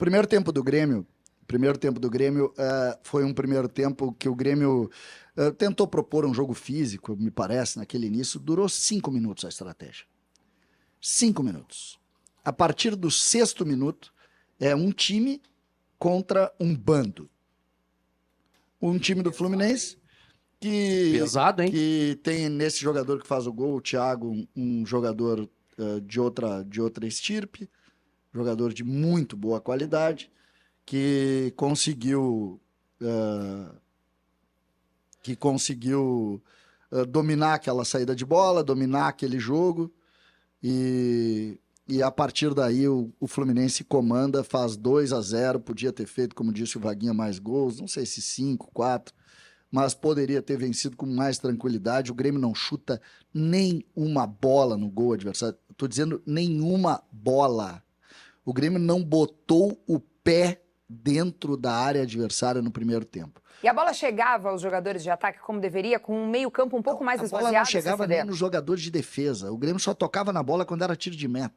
primeiro tempo do Grêmio foi um primeiro tempo que o Grêmio tentou propor um jogo físico, me parece, naquele início. Durou 5 minutos a estratégia. 5 minutos. A partir do 6º minuto, é um time contra um bando. Um time do Fluminense Pesado, hein? que tem nesse jogador que faz o gol, o Thiago, um jogador de outra estirpe, jogador de muito boa qualidade, que conseguiu dominar aquela saída de bola, dominar aquele jogo, e a partir daí o Fluminense comanda, faz 2-0, podia ter feito, como disse o Vaguinha, mais gols, não sei se 5, 4, mas poderia ter vencido com mais tranquilidade. O Grêmio não chuta nem uma bola no gol adversário. Estou dizendo nenhuma bola. O Grêmio não botou o pé dentro da área adversária no primeiro tempo. E a bola chegava aos jogadores de ataque como deveria, com um meio-campo um pouco mais esvaziado? A bola não chegava nem nos jogadores de defesa. O Grêmio só tocava na bola quando era tiro de meta.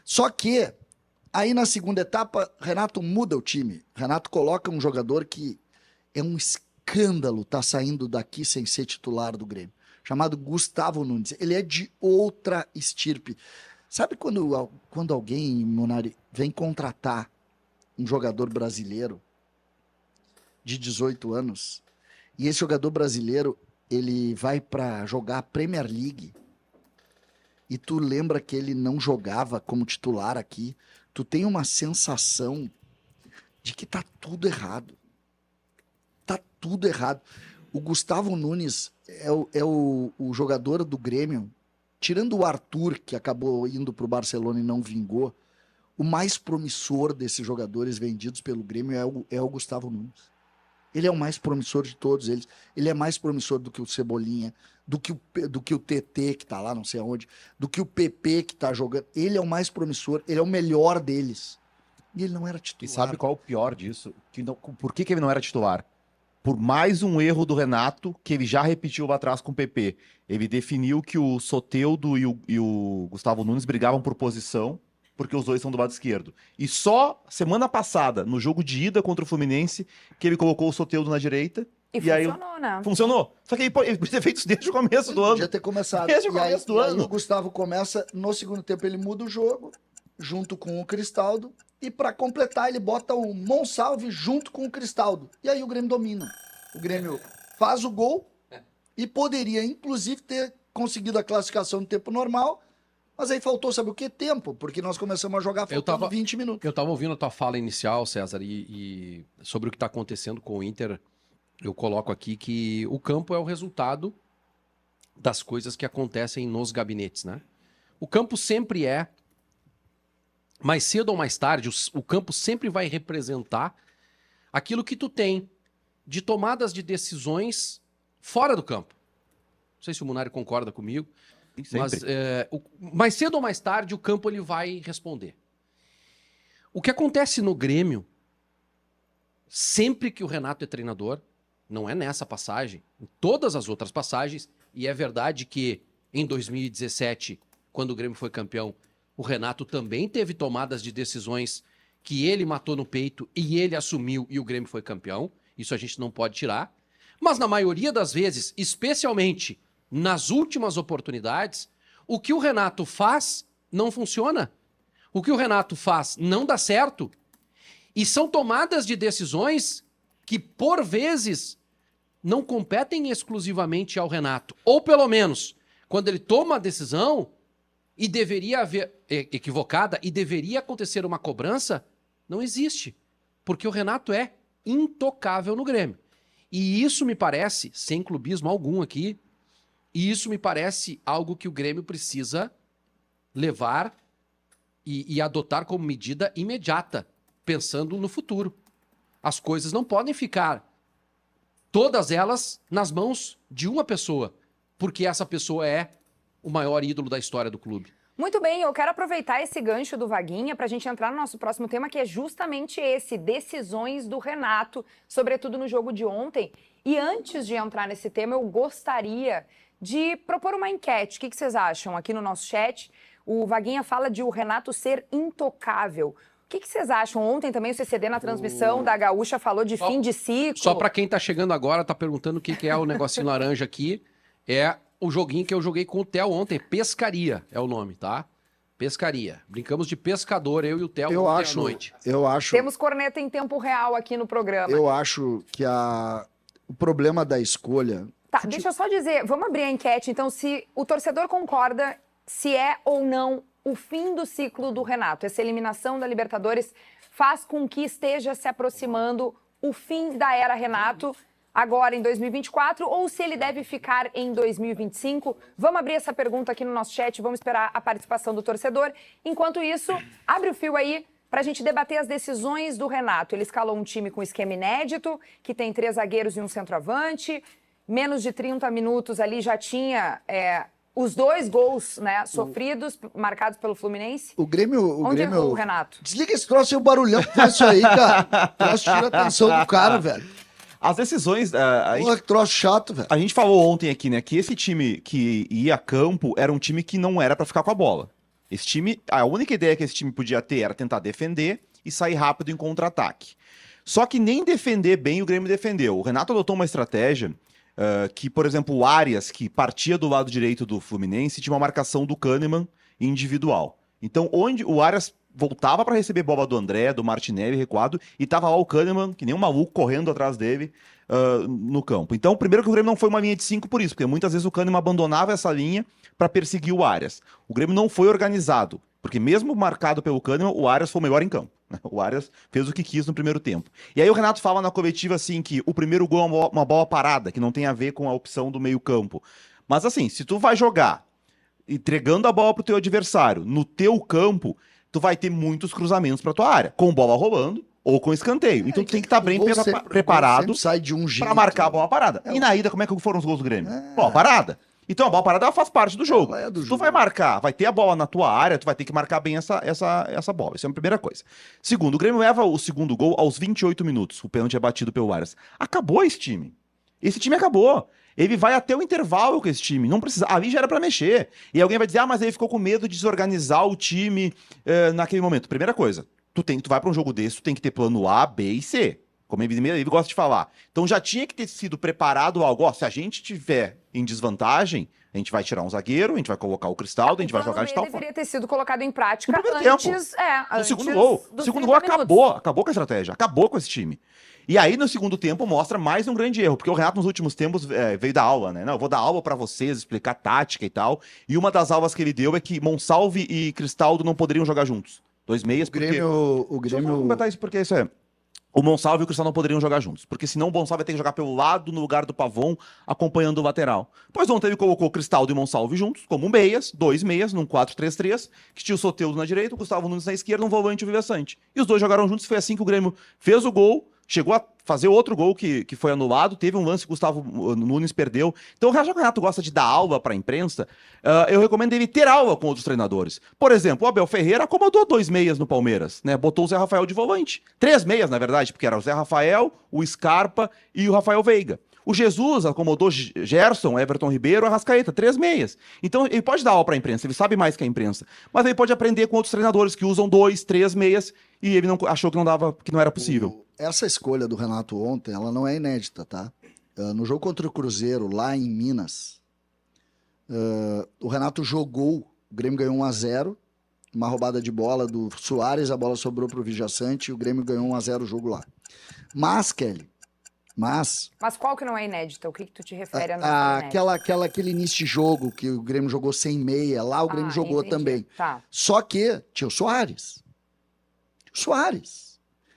Só que, aí na segunda etapa, Renato muda o time. Renato coloca um jogador que é um escândalo, tá saindo daqui sem ser titular do Grêmio, chamado Gustavo Nunes. Ele é de outra estirpe. Sabe quando alguém, Monari, vem contratar um jogador brasileiro de 18 anos, e esse jogador brasileiro, ele vai para jogar a Premier League, e tu lembra que ele não jogava como titular aqui, tu tem uma sensação de que tá tudo errado. Tá tudo errado. O Gustavo Nunes é o jogador do Grêmio, tirando o Arthur, que acabou indo pro Barcelona e não vingou, o mais promissor desses jogadores vendidos pelo Grêmio é o Gustavo Nunes. Ele é o mais promissor de todos eles. Ele é mais promissor do que o Cebolinha, do que o TT, que tá lá, não sei aonde, do que o PP, que tá jogando. Ele é o mais promissor, ele é o melhor deles. E ele não era titular. E sabe qual é o pior disso? Por que ele não era titular? Por mais um erro do Renato, que ele já repetiu lá atrás com o PP. Ele definiu que o Soteldo e o Gustavo Nunes brigavam por posição, porque os dois são do lado esquerdo. E só semana passada, no jogo de ida contra o Fluminense, que ele colocou o Soteldo na direita. E funcionou, né? Funcionou. Só que ele podia ter feito isso desde o começo do ano. Podia ter começado. Desde o começo do ano. Aí o Gustavo começa, no segundo tempo ele muda o jogo, junto com o Cristaldo, e para completar ele bota o Monsalve junto com o Cristaldo. E aí o Grêmio domina. O Grêmio faz o gol e poderia, inclusive, ter conseguido a classificação no tempo normal, mas aí faltou, sabe o que? Tempo, porque nós começamos a jogar faltando 20 minutos. Eu estava ouvindo a tua fala inicial, César, e sobre o que está acontecendo com o Inter, eu coloco aqui que o campo é o resultado das coisas que acontecem nos gabinetes, né? O campo sempre é, mais cedo ou mais tarde, o campo sempre vai representar aquilo que tu tem de tomadas de decisões fora do campo. Não sei se o Munari concorda comigo, mas mais cedo ou mais tarde o campo ele vai responder. O que acontece no Grêmio, sempre que o Renato é treinador, não é nessa passagem, em todas as outras passagens, e é verdade que em 2017, quando o Grêmio foi campeão, o Renato também teve tomadas de decisões que ele matou no peito e ele assumiu e o Grêmio foi campeão. Isso a gente não pode tirar. Mas na maioria das vezes, especialmente nas últimas oportunidades, o que o Renato faz não funciona. O que o Renato faz não dá certo. E são tomadas de decisões que, por vezes, não competem exclusivamente ao Renato. Ou, pelo menos, quando ele toma a decisão e deveria haver equivocada e deveria acontecer uma cobrança, não existe. Porque o Renato é intocável no Grêmio. E isso me parece, sem clubismo algum aqui, e isso me parece algo que o Grêmio precisa levar e adotar como medida imediata, pensando no futuro. As coisas não podem ficar, todas elas, nas mãos de uma pessoa, porque essa pessoa é o maior ídolo da história do clube. Muito bem, eu quero aproveitar esse gancho do Vaguinha para a gente entrar no nosso próximo tema, que é justamente esse, decisões do Renato, sobretudo no jogo de ontem. E antes de entrar nesse tema, eu gostaria de propor uma enquete. O que vocês acham aqui no nosso chat? O Vaguinha fala de o Renato ser intocável. O que vocês acham? Ontem também o CCD na transmissão da Gaúcha falou de fim de ciclo. Só pra quem tá chegando agora, tá perguntando o que é o negocinho laranja aqui. É o joguinho que eu joguei com o Theo ontem. Pescaria é o nome, tá? Pescaria. Brincamos de pescador, eu e o Theo ontem à noite. Eu acho. Temos corneta em tempo real aqui no programa. Eu acho que o problema da escolha. Tá, deixa eu só dizer, vamos abrir a enquete, então, se o torcedor concorda se é ou não o fim do ciclo do Renato. Essa eliminação da Libertadores faz com que esteja se aproximando o fim da era Renato, agora em 2024, ou se ele deve ficar em 2025. Vamos abrir essa pergunta aqui no nosso chat, vamos esperar a participação do torcedor. Enquanto isso, abre o fio aí para a gente debater as decisões do Renato. Ele escalou um time com esquema inédito, que tem 3 zagueiros e um centroavante. Menos de 30 minutos ali já tinha os 2 gols, né, sofridos, marcados pelo Fluminense. O Grêmio... Onde errou o Renato? Desliga esse troço aí, o barulhão que faz isso aí, cara. Troço tira a atenção do cara, velho. As decisões... Porra, que troço chato, velho. A gente falou ontem aqui, né, que esse time que ia a campo era um time que não era pra ficar com a bola. Esse time, a única ideia que esse time podia ter era tentar defender e sair rápido em contra-ataque. Só que nem defender bem o Grêmio defendeu. O Renato adotou uma estratégia que, por exemplo, o Arias, que partia do lado direito do Fluminense, tinha uma marcação do Kahneman individual. Então, onde o Arias voltava para receber bola do André, do Martinelli recuado, e tava lá o Kahneman, que nem um maluco, correndo atrás dele no campo. Então, primeiro que o Grêmio não foi uma linha de 5 por isso, porque muitas vezes o Kahneman abandonava essa linha para perseguir o Arias. O Grêmio não foi organizado, porque mesmo marcado pelo Kahneman, o Arias foi o melhor em campo. O Arias fez o que quis no primeiro tempo. E aí o Renato fala na coletiva assim que o primeiro gol é uma bola parada, que não tem a ver com a opção do meio campo. Mas assim, se tu vai jogar entregando a bola pro teu adversário no teu campo, tu vai ter muitos cruzamentos pra tua área, com bola rolando ou com escanteio. Então tu tem que estar bem preparado sai de um jeito, pra marcar a bola parada. E na ida, como é que foram os gols do Grêmio? Bola parada. Então a bola parada ela faz parte do jogo. Se tu vai marcar, vai ter a bola na tua área, tu vai ter que marcar bem essa bola. Isso é a primeira coisa. Segundo, o Grêmio leva o segundo gol aos 28 minutos. O pênalti é batido pelo Arias. Acabou esse time. Esse time acabou. Ele vai até o intervalo com esse time. Não precisa. Ali já era pra mexer. E alguém vai dizer, mas ele ficou com medo de desorganizar o time naquele momento. Primeira coisa, tu vai pra um jogo desse, tu tem que ter plano A, B e C. Como ele gosta de falar. Então já tinha que ter sido preparado algo. Ó, se a gente tiver em desvantagem, a gente vai tirar um zagueiro, a gente vai colocar o Cristaldo, a gente vai jogar de tal forma. Deveria ter sido colocado em prática antes. No segundo gol. O segundo gol acabou com a estratégia, acabou com esse time. E aí, no segundo tempo, mostra mais um grande erro, porque o Renato, nos últimos tempos, veio dar aula, né? Não, eu vou dar aula pra vocês, explicar tática e tal. E uma das aulas que ele deu é que Monsalve e Cristaldo não poderiam jogar juntos. 2 meias, o Grêmio... Deixa eu comentar isso, porque isso é... O Monsalve e o Cristal não poderiam jogar juntos, porque senão o Monsalve ia ter que jogar pelo lado, no lugar do Pavon, acompanhando o lateral. Pois ontem ele colocou Cristaldo e Monsalve juntos, como meias, 2 meias, num 4-3-3, que tinha o Soteldo na direita, o Gustavo Nunes na esquerda, um volante e o Viva Sante. E os dois jogaram juntos, foi assim que o Grêmio fez o gol, chegou a fazer outro gol que foi anulado, teve um lance que o Gustavo Nunes perdeu. Então, já que o Renato gosta de dar aula para a imprensa, eu recomendo ele ter aula com outros treinadores. Por exemplo, o Abel Ferreira acomodou 2 meias no Palmeiras, né? Botou o Zé Rafael de volante. 3 meias, na verdade, porque era o Zé Rafael, o Scarpa e o Rafael Veiga. O Jesus acomodou Gerson, Everton Ribeiro, Arrascaeta, 3 meias. Então, ele pode dar aula para a imprensa, ele sabe mais que a imprensa. Mas ele pode aprender com outros treinadores que usam 2, 3 meias e ele achou que não era possível. Essa escolha do Renato ontem, ela não é inédita, tá? No jogo contra o Cruzeiro, lá em Minas, o Renato jogou, o Grêmio ganhou 1-0, uma roubada de bola do Soares, a bola sobrou pro Vijaçante e o Grêmio ganhou 1-0 o jogo lá. Mas, Kelly, Mas qual que não é inédita? O que tu te refere a aquele início de jogo que o Grêmio jogou sem meia, lá o Grêmio jogou entendi. também. Tá. Só que tinha o Soares.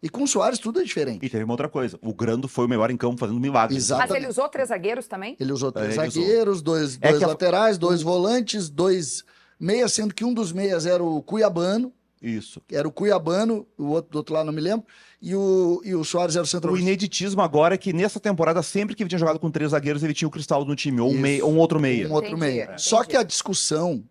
E com o Soares tudo é diferente. E teve uma outra coisa. O Grando foi o melhor em campo fazendo milagres. Exatamente. Mas ele usou 3 zagueiros também? Ele usou 3 Ele zagueiros, dois laterais, 2 volantes, 2 meias, sendo que um dos meias era o Cuiabano. Isso. Era o Cuiabano, o outro do outro lado não me lembro. E o Soares era o O centroavante. ineditismo agora é que nessa temporada, sempre que ele tinha jogado com 3 zagueiros, ele tinha o Cristaldo no time, ou um outro meia. Um outro Entendi, meia. entendi. Só que a discussão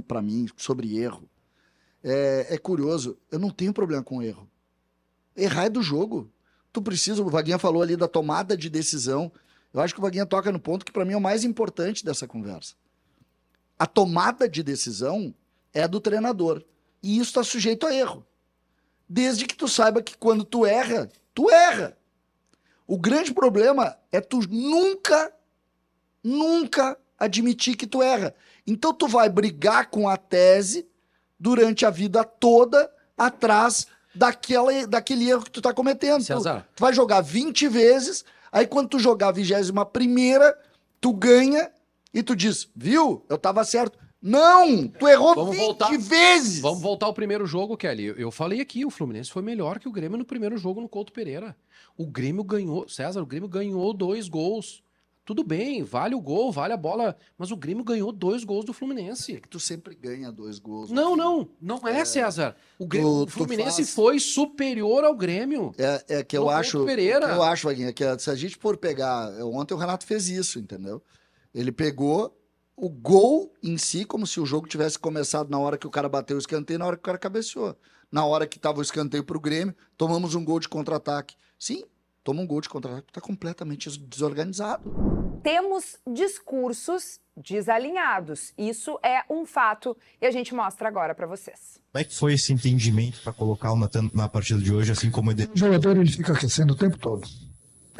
para mim, sobre erro, é curioso. Eu não tenho problema com erro. Errar é do jogo. O Vaguinha falou ali da tomada de decisão. Eu acho que o Vaguinha toca no ponto que para mim é o mais importante dessa conversa. A tomada de decisão é do treinador. E isso está sujeito a erro. desde que tu saiba que quando tu erra, tu erra. O grande problema é tu nunca admitir que tu erra. Então tu vai brigar com a tese durante a vida toda atrás daquele erro que tu tá cometendo. César. Tu vai jogar 20 vezes, aí quando tu jogar a 21ª, tu ganha e tu diz, viu? Eu tava certo. Não! Tu errou Vamos 20 vezes! Vamos voltar ao primeiro jogo, Kelly. Eu falei aqui, o Fluminense foi melhor que o Grêmio no primeiro jogo no Couto Pereira. O Grêmio ganhou, César, o Grêmio ganhou 2 gols. Tudo bem, vale o gol, vale a bola, mas o Grêmio ganhou 2 gols do Fluminense. Tu sempre ganha 2 gols. Não é, César. O Fluminense foi superior ao Grêmio. É que eu No acho, Couto Pereira. eu acho, Vaguinha, que se a gente for pegar... Ontem o Renato fez isso, entendeu? Ele pegou o gol em si, como se o jogo tivesse começado na hora que o cara bateu o escanteio, na hora que o cara cabeceou. Na hora que tava o escanteio pro Grêmio, tomamos um gol de contra-ataque. Sim, toma um gol de contra-ataque, tá completamente desorganizado. Temos discursos desalinhados. Isso é um fato e a gente mostra agora para vocês. Como é que foi esse entendimento para colocar o Natan na partida de hoje, assim como ele... O jogador ele fica aquecendo o tempo todo.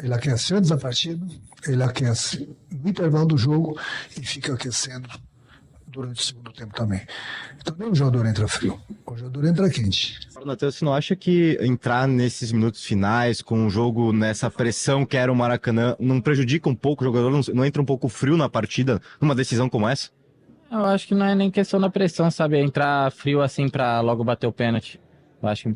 Ele aquece antes da partida, ele aquece no intervalo do jogo e fica aquecendo durante o segundo tempo também. Então nem o jogador entra frio, o jogador entra quente. Natan, você não acha que entrar nesses minutos finais, com o jogo nessa pressão que era o Maracanã, não prejudica um pouco o jogador, não entra um pouco frio na partida, numa decisão como essa? Eu acho que não é nem questão da pressão, sabe? É entrar frio assim pra logo bater o pênalti. Eu acho que me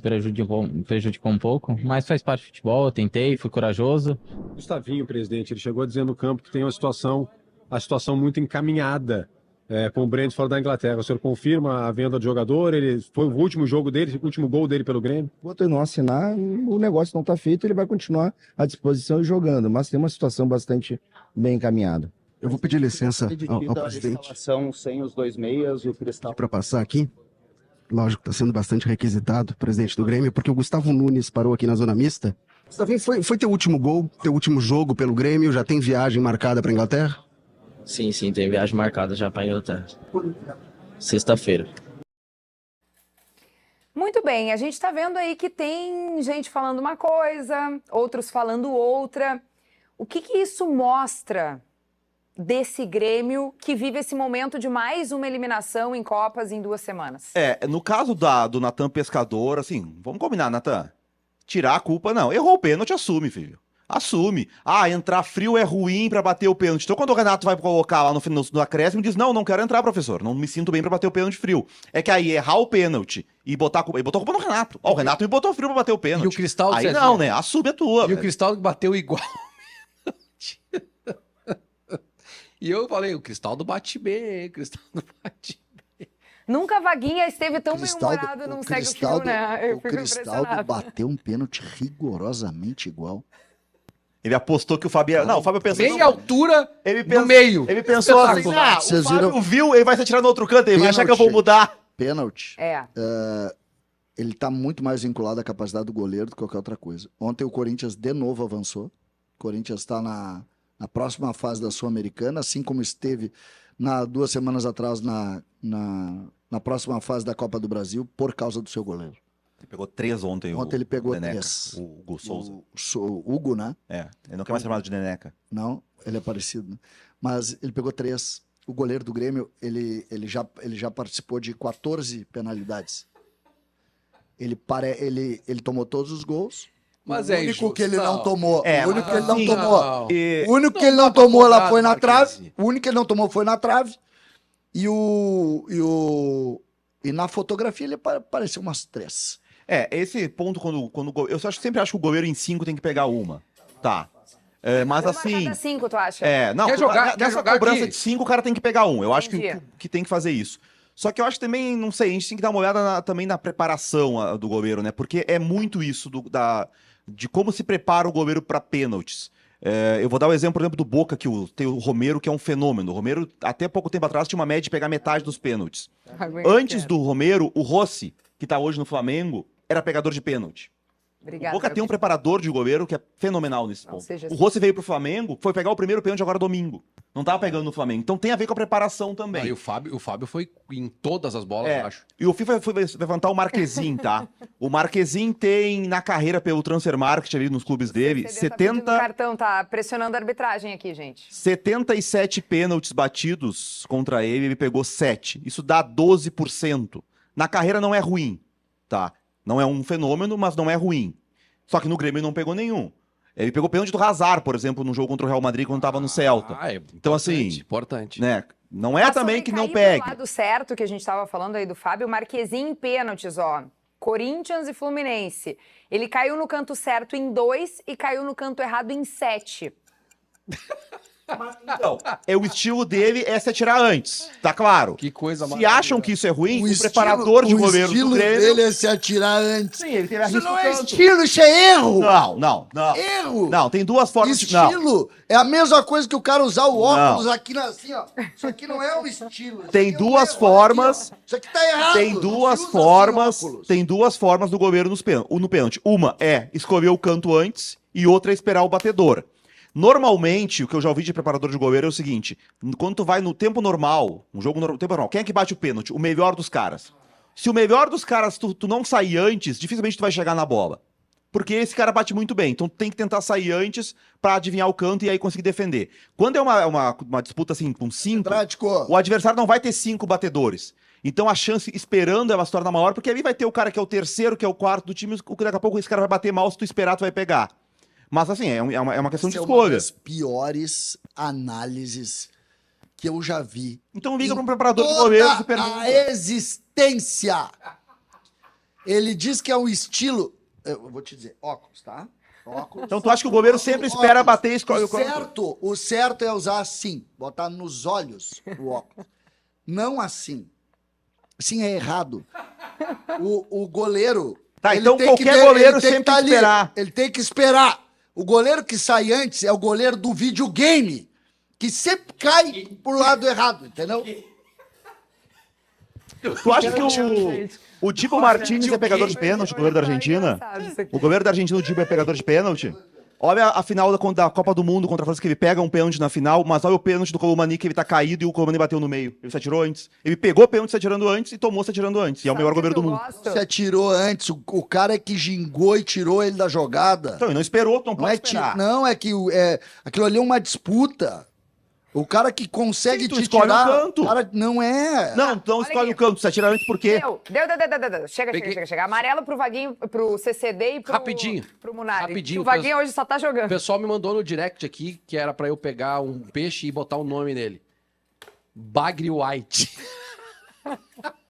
prejudicou um pouco, mas faz parte do futebol, eu tentei, fui corajoso. Gustavinho, presidente, ele chegou a dizer no campo que tem a situação muito encaminhada com o Brentford da Inglaterra. O senhor confirma a venda do jogador? Ele foi o último jogo dele, o último gol dele pelo Grêmio? Enquanto ele não assinar, o negócio não está feito, ele vai continuar à disposição e jogando, mas tem uma situação bastante bem encaminhada. Eu vou pedir licença ao presidente. A escalação sem os 2 meias, o Cristal... Para passar aqui, lógico, está sendo bastante requisitado, presidente do Grêmio, porque o Gustavo Nunes parou aqui na zona mista. Gustavinho, foi teu último gol, teu último jogo pelo Grêmio, já tem viagem marcada para Inglaterra? Sim, tem viagem marcada já para Inglaterra. Sexta-feira. Muito bem, a gente está vendo aí que tem gente falando uma coisa, outros falando outra. O que isso mostra desse Grêmio que vive esse momento de mais uma eliminação em Copas em 2 semanas? No caso do Natan Pescador, assim, vamos combinar, Natan. Tirar a culpa, não. Errou o pênalti, assume, filho. Assume. Entrar frio é ruim pra bater o pênalti. Então quando o Renato vai colocar lá no acréscimo, diz, não quero entrar, professor. Não me sinto bem pra bater o pênalti frio. É que aí errar o pênalti e botar a culpa... Ele botou a culpa no Renato. O Renato me botou frio pra bater o pênalti. E o Cristal... Aí não, né? Assume a tua. E o Cristal bateu igual. E eu falei, o Cristaldo bate bem, Cristaldo bate bem. Nunca a Vaguinha esteve tão bem-humorado num Segue o Fio, né? O Cristaldo bateu um pênalti rigorosamente igual. Ele apostou que o Fabiano... Não, o Fábio pensou... Meia altura no meio. Ele pensou assim, o Fábio viu, ele vai se atirar no outro canto, ele vai achar que eu vou mudar. Pênalti. Ele tá muito mais vinculado à capacidade do goleiro do que qualquer outra coisa. Ontem o Corinthians de novo avançou. O Corinthians está na próxima fase da Sul-Americana, assim como esteve 2 semanas atrás na próxima fase da Copa do Brasil, por causa do seu goleiro. Ele pegou 3 ontem. Ontem ele pegou Neneca, 3. O Hugo Souza. O Hugo, né? Ele não quer mais ser chamado de Neneca. Não, ele é parecido, né? Mas ele pegou 3. O goleiro do Grêmio, ele já participou de 14 penalidades. Ele tomou todos os gols. Mas o único que ele não tomou. O único que ele não tomou. O único que ele não tomou, ela foi na trave. O único que ele não tomou foi na trave. E na fotografia ele pareceu umas 3. Esse ponto, quando eu sempre acho que o goleiro em 5 tem que pegar uma. Tá. Mas assim. Cada 5, tu acha? Não, quer jogar cobrança aqui? de 5, o cara tem que pegar um. Eu acho que tem que fazer isso. Só que eu acho também, não sei, a gente tem que dar uma olhada também na preparação do goleiro, né? Porque é muito isso de como se prepara o goleiro para pênaltis. Eu vou dar o exemplo, por exemplo, do Boca, que tem o Romero, que é um fenômeno. O Romero, até pouco tempo atrás, tinha uma média de pegar metade dos pênaltis. Antes do Romero, o Rossi, que tá hoje no Flamengo, era pegador de pênalti. Obrigada, o Boca tem um preparador de goleiro que é fenomenal nesse ponto. O Rossi veio pro Flamengo, foi pegar o primeiro pênalti agora domingo. Não tava pegando no Flamengo. Então tem a ver com a preparação também. E o Fábio foi em todas as bolas, É. eu acho. E o FIFA foi levantar o Marquezin, tá? O Marquezin tem na carreira pelo Transfer Market ali nos clubes dele, CD tá pedindo 70, cartão, tá pressionando a arbitragem aqui, gente. 77 pênaltis batidos contra ele pegou 7. Isso dá 12%. Na carreira não é ruim, tá? Não é um fenômeno, mas não é ruim. Só que no Grêmio ele não pegou nenhum. Ele pegou pênalti do Hazard, por exemplo, no jogo contra o Real Madrid quando tava no Celta. Então, assim, importante. né? Não é Mas também sobre que não cair pegue. pro lado certo que a gente estava falando aí do Fábio, Marquezin em pênaltis, ó. Corinthians e Fluminense. Ele caiu no canto certo em 2 e caiu no canto errado em 7. Então, o estilo dele é se atirar antes, tá claro. Que coisa Se acham que isso é ruim, o estilo- preparador de goleiros do estilo Grêmio... dele é se atirar antes. Sim, ele teve a Isso risco não é tanto. estilo, isso é erro. Não. Erro. Não, tem duas formas de... Não. Estilo é a mesma coisa que o cara usar o óculos aqui, assim, ó. Isso aqui não é o estilo. Isso Tem aqui é um duas erro. formas... Olha aqui, ó. Isso aqui tá errado. Tem Não duas se usa formas... assim óculos. Tem duas formas do goleiro no pênalti. Uma é escolher o canto antes e outra é esperar o batedor. Normalmente, o que eu já ouvi de preparador de goleiro é o seguinte: quando tu vai no tempo normal, um jogo no tempo normal, quem é que bate o pênalti? O melhor dos caras. Se o melhor dos caras tu não sair antes, dificilmente tu vai chegar na bola. Porque esse cara bate muito bem. Então tu tem que tentar sair antes pra adivinhar o canto e aí conseguir defender. Quando é uma disputa assim com 5, o adversário não vai ter 5 batedores. Então a chance esperando ela se torna maior, porque ali vai ter o cara que é o terceiro, que é o quarto do time, daqui a pouco esse cara vai bater mal, se tu esperar tu vai pegar. Mas assim, é uma questão de Essa é escolha. uma das piores análises que eu já vi. Então liga em para um preparador de toda goleiros e pergunta. a existência. Ele diz que é um estilo... Eu vou te dizer, óculos, tá? Óculos. Então tu acha que o goleiro sempre espera bater e escolhe o canto? O certo é usar assim, botar nos olhos o óculos. Não assim. Assim é errado. O goleiro... Tá, ele então tem qualquer ele goleiro tem que sempre tá tem que ali. esperar. Ele tem que esperar. O goleiro que sai antes é o goleiro do videogame, que sempre cai pro lado errado, entendeu? Tu acha que o Dibu Martínez é pegador de pênalti, o goleiro da Argentina? O goleiro da Argentina, o Dibu, é pegador de pênalti? Olha a final da Copa do Mundo contra a França, que ele pega um pênalti na final, mas olha o pênalti do Colomani, que ele tá caído e o Colomani bateu no meio. Ele se atirou antes. Ele pegou o pênalti se atirando antes e tomou se atirando antes. E é o melhor goleiro do mundo. Se atirou antes, o cara é que gingou e tirou ele da jogada. Então, ele não esperou, não pode esperar. Não, é que aquilo ali é uma disputa. O cara que consegue Sim, tu te escolhe tirar... o canto. Cara, não é. Não, então escolhe o canto. Se atira antes por quê? Deu. Chega. Amarelo pro Vaguinho, pro CCD e pro... Rapidinho. Pro Munari. Rapidinho. O Vaguinho hoje só tá O jogando. pessoal me mandou no direct aqui que era pra eu pegar um peixe e botar o nome nele. Bagre White.